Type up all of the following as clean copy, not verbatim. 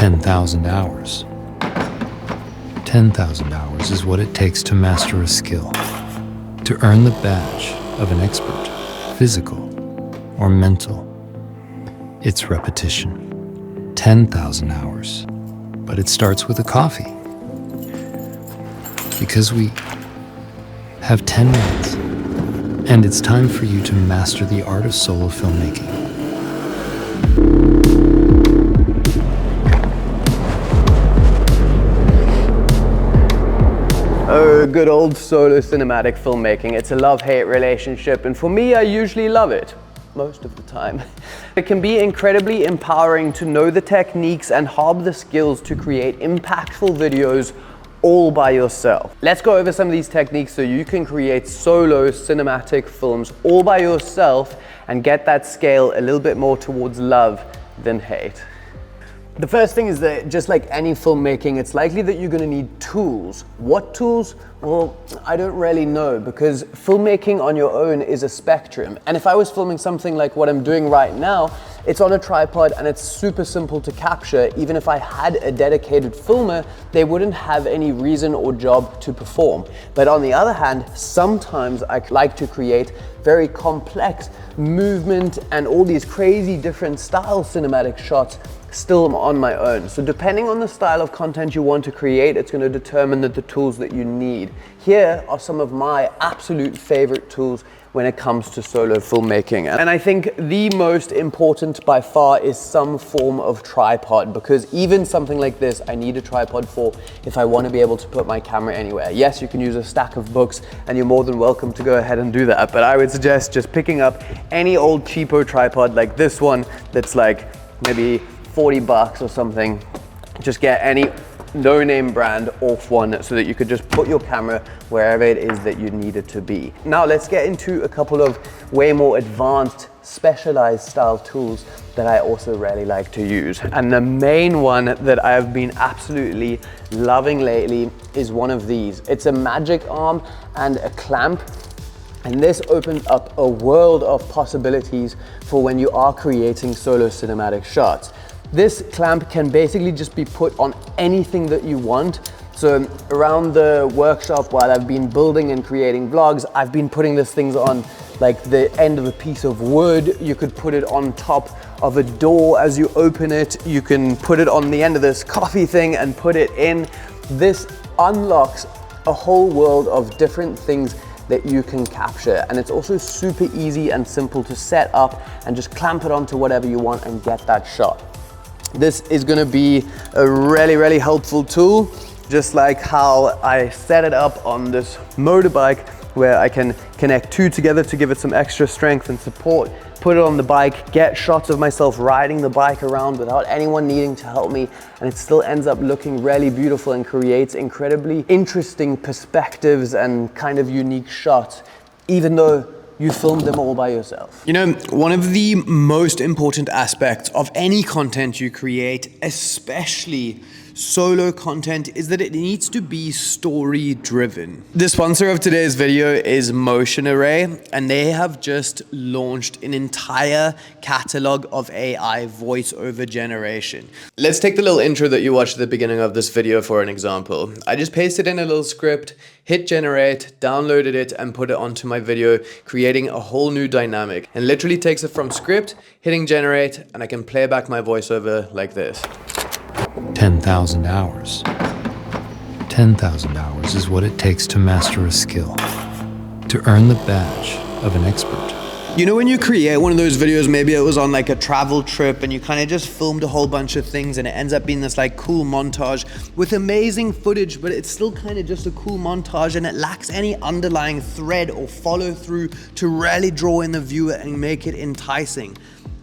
10,000 hours. 10,000 hours is what it takes to master a skill, to earn the badge of an expert, physical or mental. It's repetition. 10,000 hours. But it starts with a coffee. Because we have 10 minutes, and it's time for you to master the art of solo filmmaking. Oh, good old solo cinematic filmmaking. It's a love-hate relationship, and for me, I usually love it. Most of the time. It can be incredibly empowering to know the techniques and harbor the skills to create impactful videos all by yourself. Let's go over some of these techniques so you can create solo cinematic films all by yourself and get that scale a little bit more towards love than hate. The first thing is that just like any filmmaking, it's likely that you're gonna need tools. What tools? Well, I don't really know, because filmmaking on your own is a spectrum. And if I was filming something like what I'm doing right now, it's on a tripod and it's super simple to capture. Even if I had a dedicated filmer, they wouldn't have any reason or job to perform. But on the other hand, sometimes I like to create very complex movement and all these crazy different style cinematic shots still on my own. So depending on the style of content you want to create, it's going to determine the tools that you need. Here are some of my absolute favorite tools when it comes to solo filmmaking. And I think the most important by far is some form of tripod, because even something like this, I need a tripod for if I want to be able to put my camera anywhere. Yes, you can use a stack of books and you're more than welcome to go ahead and do that. But I would suggest just picking up any old cheapo tripod like this one that's like maybe 40 bucks or something. Just get any no-name brand off one so that you could just put your camera wherever it is that you need it to be. Now let's get into a couple of way more advanced specialized style tools that I also really like to use. And the main one that I've been absolutely loving lately is one of these. It's a magic arm and a clamp. And this opens up a world of possibilities for when you are creating solo cinematic shots. This clamp can basically just be put on anything that you want. So around the workshop while I've been building and creating vlogs, I've been putting these things on like the end of a piece of wood. You could put it on top of a door as you open it. You can put it on the end of this coffee thing and put it in. This unlocks a whole world of different things that you can capture, and it's also super easy and simple to set up and just clamp it onto whatever you want and get that shot. This is going to be a really helpful tool, just like how I set it up on this motorbike, where I can connect two together to give it some extra strength and support, put it on the bike, get shots of myself riding the bike around without anyone needing to help me, and it still ends up looking really beautiful and creates incredibly interesting perspectives and kind of unique shots, even though you filmed them all by yourself. You know, one of the most important aspects of any content you create, especially solo content, is that it needs to be story driven. The sponsor of today's video is Motion Array, and they have just launched an entire catalog of AI voiceover generation. Let's take the little intro that you watched at the beginning of this video for an example. I just pasted in a little script, hit generate, downloaded it, and put it onto my video, creating a whole new dynamic. And literally takes it from script, hitting generate, and I can play back my voiceover like this. 10,000 hours. 10,000 hours is what it takes to master a skill, to earn the badge of an expert. You know, when you create one of those videos, maybe it was on like a travel trip and you kind of just filmed a whole bunch of things and it ends up being this like cool montage with amazing footage, but it's still kind of just a cool montage and it lacks any underlying thread or follow through to really draw in the viewer and make it enticing.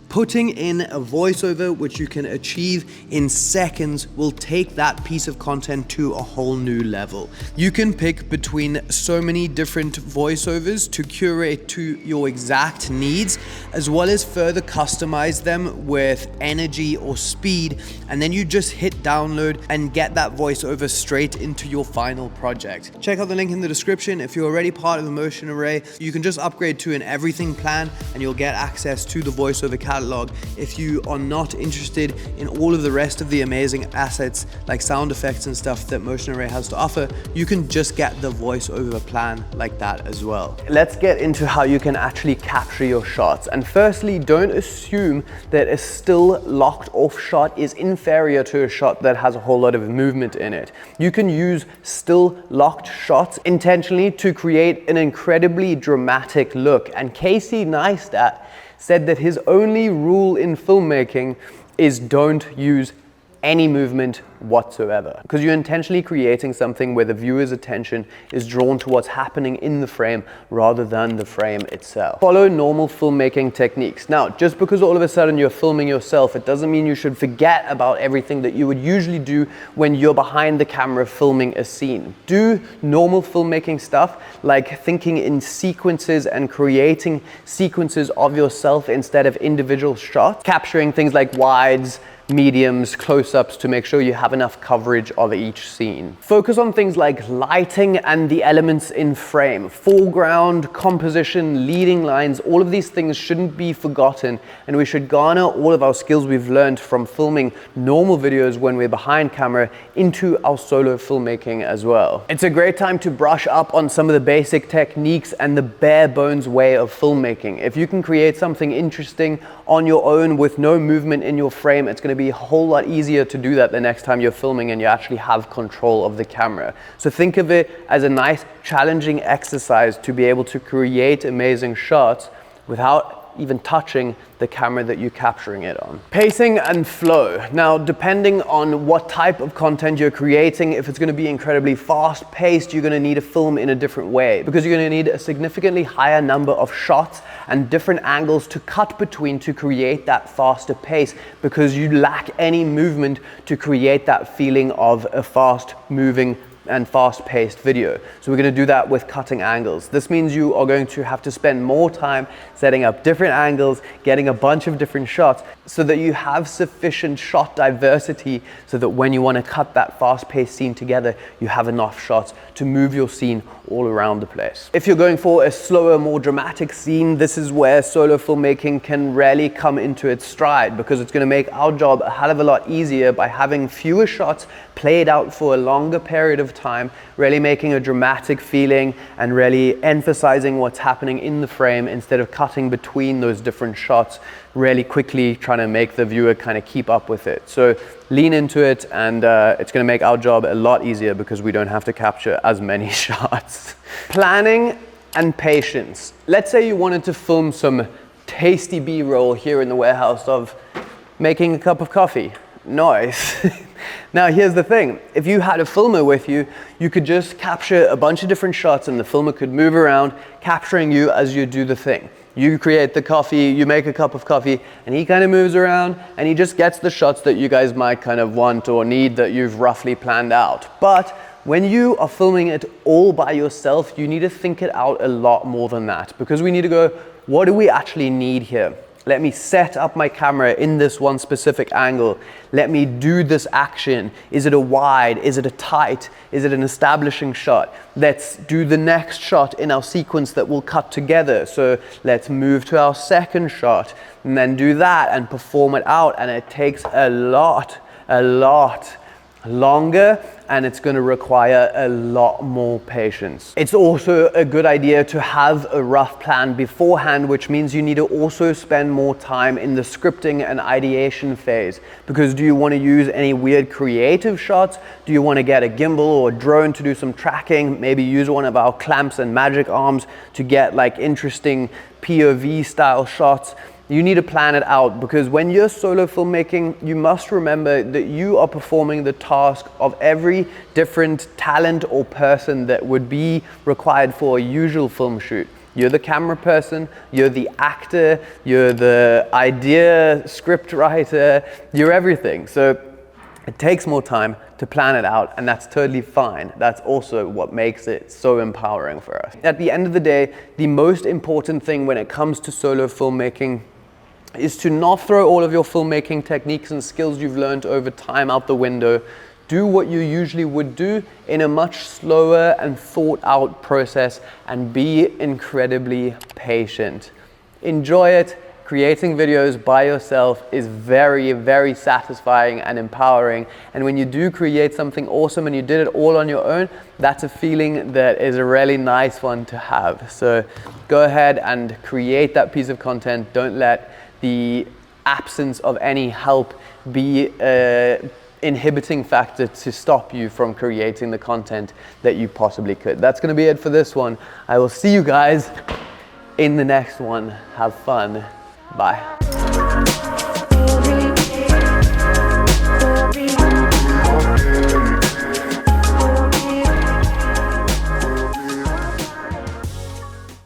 Putting in a voiceover, which you can achieve in seconds, will take that piece of content to a whole new level. You can pick between so many different voiceovers to curate to your exact needs, as well as further customize them with energy or speed, and then you just hit download and get that voiceover straight into your final project. Check out the link in the description. If you're already part of the Motion Array, you can just upgrade to an everything plan and you'll get access to the voiceover catalog catalog. If you are not interested in all of the rest of the amazing assets like sound effects and stuff that Motion Array has to offer, you can just get the voiceover plan like that as well. Let's get into how you can actually capture your shots. And firstly, don't assume that a still locked off shot is inferior to a shot that has a whole lot of movement in it. You can use still locked shots intentionally to create an incredibly dramatic look. And Casey Neistat said that his only rule in filmmaking is don't use any movement whatsoever, because you're intentionally creating something where the viewer's attention is drawn to what's happening in the frame rather than the frame itself. Follow normal filmmaking techniques. Now, just because all of a sudden you're filming yourself, it doesn't mean you should forget about everything that you would usually do when you're behind the camera filming a scene. Do normal filmmaking stuff like thinking in sequences and creating sequences of yourself instead of individual shots, capturing things like wides, mediums, close-ups to make sure you have enough coverage of each scene. Focus on things like lighting and the elements in frame. Foreground, composition, leading lines, all of these things shouldn't be forgotten, and we should garner all of our skills we've learned from filming normal videos when we're behind camera into our solo filmmaking as well. It's a great time to brush up on some of the basic techniques and the bare bones way of filmmaking. If you can create something interesting on your own with no movement in your frame, it's going to be a whole lot easier to do that the next time you're filming and you actually have control of the camera. So think of it as a nice challenging exercise to be able to create amazing shots without even touching the camera that you're capturing it on. Pacing and flow. Now, depending on what type of content you're creating, if it's going to be incredibly fast paced, you're going to need to film in a different way, because you're going to need a significantly higher number of shots and different angles to cut between to create that faster pace, because you lack any movement to create that feeling of a fast moving and fast-paced video. So we're going to do that with cutting angles. This means you are going to have to spend more time setting up different angles, getting a bunch of different shots so that you have sufficient shot diversity so that when you want to cut that fast-paced scene together, you have enough shots to move your scene all around the place. If you're going for a slower, more dramatic scene, this is where solo filmmaking can really come into its stride, because it's going to make our job a hell of a lot easier by having fewer shots played out for a longer period of time, really making a dramatic feeling and really emphasizing what's happening in the frame instead of cutting between those different shots really quickly, trying to make the viewer kind of keep up with it. So lean into it, and it's going to make our job a lot easier because we don't have to capture as many shots. Planning and patience. Let's say you wanted to film some tasty B-roll here in the warehouse of making a cup of coffee. Nice. Now here's the thing, if you had a filmer with you, you could just capture a bunch of different shots and the filmer could move around, capturing you as you do the thing. You create the coffee, you make a cup of coffee, and he kind of moves around and he just gets the shots that you guys might kind of want or need that you've roughly planned out. But when you are filming it all by yourself, you need to think it out a lot more than that, because we need to go, what do we actually need here? Let me set up my camera in this one specific angle. Let me do this action. Is it a wide? Is it a tight? Is it an establishing shot? Let's do the next shot in our sequence that will cut together. So let's move to our second shot and then do that and perform it out. And it takes a lot longer, and it's going to require a lot more patience. It's also a good idea to have a rough plan beforehand, which means you need to also spend more time in the scripting and ideation phase. Because do you want to use any weird creative shots? Do you want to get a gimbal or a drone to do some tracking? Maybe use one of our clamps and magic arms to get like interesting POV style shots. You need to plan it out, because when you're solo filmmaking, you must remember that you are performing the task of every different talent or person that would be required for a usual film shoot. You're the camera person, you're the actor, you're the idea script writer, you're everything. So it takes more time to plan it out, and that's totally fine. That's also what makes it so empowering for us. At the end of the day, the most important thing when it comes to solo filmmaking is to not throw all of your filmmaking techniques and skills you've learned over time out the window. Do what you usually would do in a much slower and thought out process, and be incredibly patient. Enjoy it, Creating videos by yourself is very, very satisfying and empowering. And when you do create something awesome and you did it all on your own, that's a feeling that is a really nice one to have. So go ahead and create that piece of content. Don't let the absence of any help be an inhibiting factor to stop you from creating the content that you possibly could. That's going to be it for this one. I will see you guys in the next one. Have fun. Bye.